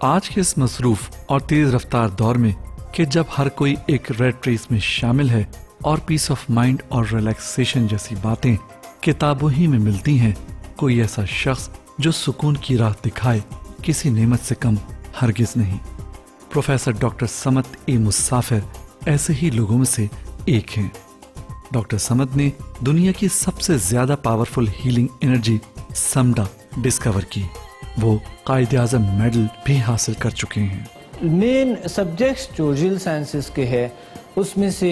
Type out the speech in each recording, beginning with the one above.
آج کے اس مصروف اور تیز رفتار دور میں کہ جب ہر کوئی ایک ریٹ ریس میں شامل ہے اور پیس آف مائنڈ اور ریلیکسیشن جیسی باتیں کتابوں ہی میں ملتی ہیں، کوئی ایسا شخص جو سکون کی راہ دکھائے کسی نعمت سے کم ہرگز نہیں۔ پروفیسر ڈاکٹر صمد مسافر ایسے ہی لوگوں میں سے ایک ہیں۔ ڈاکٹر صمد نے دنیا کی سب سے زیادہ پاورفل ہیلنگ انرجی سمڈا ڈسکور کی۔ وہ قائد اعظم میڈل بھی حاصل کر چکے ہیں۔ مین سبجیکٹس جو جیل سائنسز کے ہے اس میں سے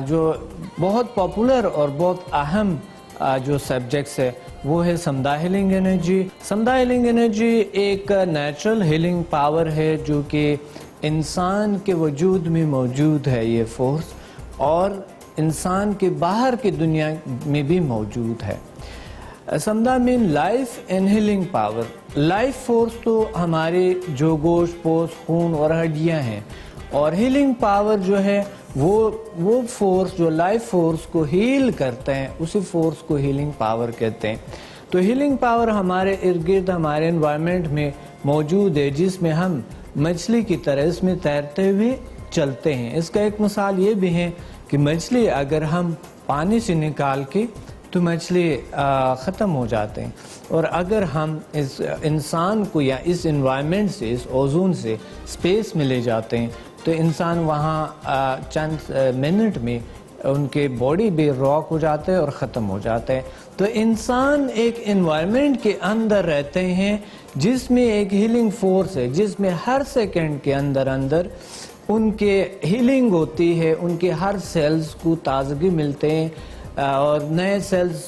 جو بہت پاپولر اور بہت اہم جو سبجیکٹس ہے وہ ہے سمڈا ہیلنگ انرجی۔ سمڈا ہیلنگ انرجی ایک نیچرل ہیلنگ پاور ہے جو کہ انسان کے وجود میں موجود ہے، یہ فورس، اور انسان کے باہر کی دنیا میں بھی موجود ہے۔ سمڈا مین life and healing power. Life force تو ہمارے جو گوشت پوست خون اور ہڈیاں ہیں، اور ہیلنگ پاور جو ہے وہ فورس جو لائف فورس کو ہیل کرتے ہیں اسی فورس کو ہیلنگ پاور کہتے ہیں۔ تو ہیلنگ پاور ہمارے ارد گرد ہمارے انوائرمنٹ میں موجود ہے، جس میں ہم مچھلی کی طرح اس میں تیرتے ہوئے چلتے ہیں۔ اس کا ایک مثال یہ بھی ہے کہ مچھلی اگر ہم پانی سے نکال کے تو مچھلی ختم ہو جاتے ہیں، اور اگر ہم اس انسان کو یا اس انوائرمنٹ سے، اس اوزون سے اسپیس میں لے جاتے ہیں تو انسان وہاں چند منٹ میں ان کے باڈی بھی راک ہو جاتے ہیں اور ختم ہو جاتے ہیں۔ تو انسان ایک انوائرمنٹ کے اندر رہتے ہیں جس میں ایک ہیلنگ فورس ہے، جس میں ہر سیکنڈ کے اندر ان کے ہیلنگ ہوتی ہے، ان کے ہر سیلز کو تازگی ملتے ہیں، اور نئے سیلز،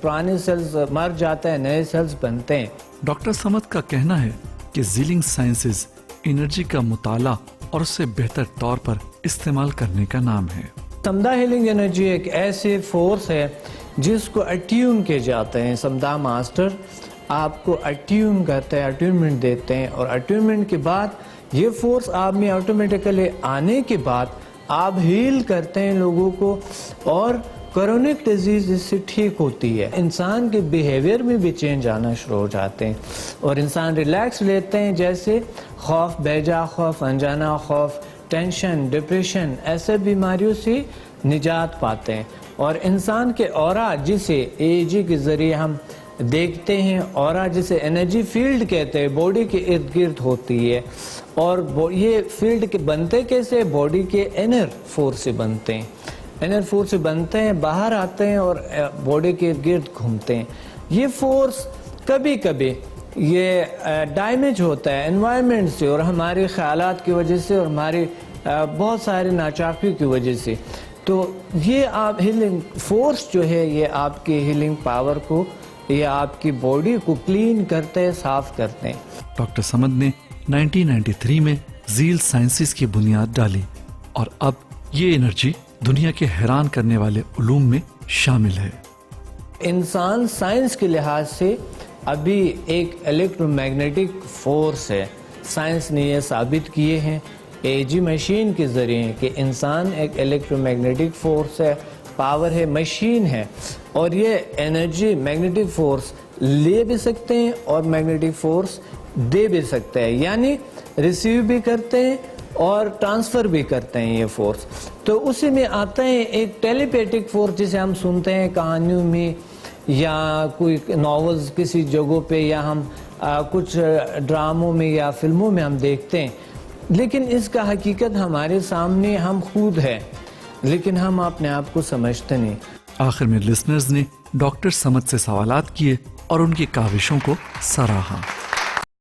پرانے سیلز مر جاتے ہیں، نئے سیلز بنتے ہیں۔ ڈاکٹر صمد کا کہنا ہے کہ زیلنگ سائنسز انرجی کا مطالعہ اور اسے بہتر طور پر استعمال کرنے کا نام ہے۔ سمڈا ہیلنگ انرجی ایک ایسی فورس ہے جس کو اٹیون کے جاتے ہیں۔ سمڈا ماسٹر آپ کو اٹیون کرتے ہیں، اٹیونمنٹ دیتے ہیں، اور اٹیونمنٹ کے بعد یہ فورس آپ میں آٹومیٹیکلی آنے کے بعد آپ ہیل کرتے ہیں لوگوں کو، اور کرونک ڈیزیز اس سے ٹھیک ہوتی ہے۔ انسان کے بیہیویئر میں بھی چینج آنا شروع ہو جاتے ہیں، اور انسان ریلیکس لیتے ہیں، جیسے خوف، بیجا خوف، انجانا خوف، ٹینشن، ڈپریشن، ایسے بیماریوں سے نجات پاتے ہیں۔ اور انسان کے اورا، جسے EEG کے ذریعے ہم دیکھتے ہیں، اورا جسے انرجی فیلڈ کہتے ہیں، باڈی کے ارد گرد ہوتی ہے، اور یہ فیلڈ کے بنتے کیسے؟ باڈی کے انر فورس سے بنتے ہیں، انر فورس سے بنتے ہیں، باہر آتے ہیں اور باڈی کے ارد گرد گھومتے ہیں۔ یہ فورس کبھی کبھی یہ ڈیمیج ہوتا ہے انوائرمنٹ سے، اور ہمارے خیالات کی وجہ سے، اور ہماری بہت سارے ناچاقی کی وجہ سے۔ تو یہ آپ ہیلنگ فورس جو ہے یہ آپ کی ہیلنگ پاور کو، یہ آپ کی باڈی کو کلین کرتے ہیں، صاف کرتے ہیں۔ ڈاکٹر صمد نے 1993 میں زیل سائنسز کی بنیاد ڈالی، اور اب یہ انرجی دنیا کے حیران کرنے والے علوم میں شامل ہے۔ انسان سائنس کے لحاظ سے ابھی ایک الیکٹرو میگنیٹک فورس ہے۔ سائنس نے یہ ثابت کیے ہیں EEG مشین کے ذریعے کہ انسان ایک الیکٹرو میگنیٹک فورس ہے، پاور ہے، مشین ہے، اور یہ انرجی میگنیٹک فورس لے بھی سکتے ہیں اور میگنیٹک فورس دے بھی سکتے ہیں، یعنی ریسیو بھی کرتے ہیں اور ٹرانسفر بھی کرتے ہیں یہ فورس۔ تو اسی میں آتے ہیں ایک ٹیلیپیٹک فورس، جسے ہم سنتے ہیں کہانیوں میں یا کوئی ناولز کسی جگہوں پہ، یا ہم کچھ ڈراموں میں یا فلموں میں ہم دیکھتے ہیں، لیکن اس کا حقیقت ہمارے سامنے ہم خود ہے، لیکن ہم اپنے آپ کو سمجھتے نہیں۔ آخر میں لسنرز نے ڈاکٹر صمد سے سوالات کیے اور ان کی کاوشوں کو سراہا۔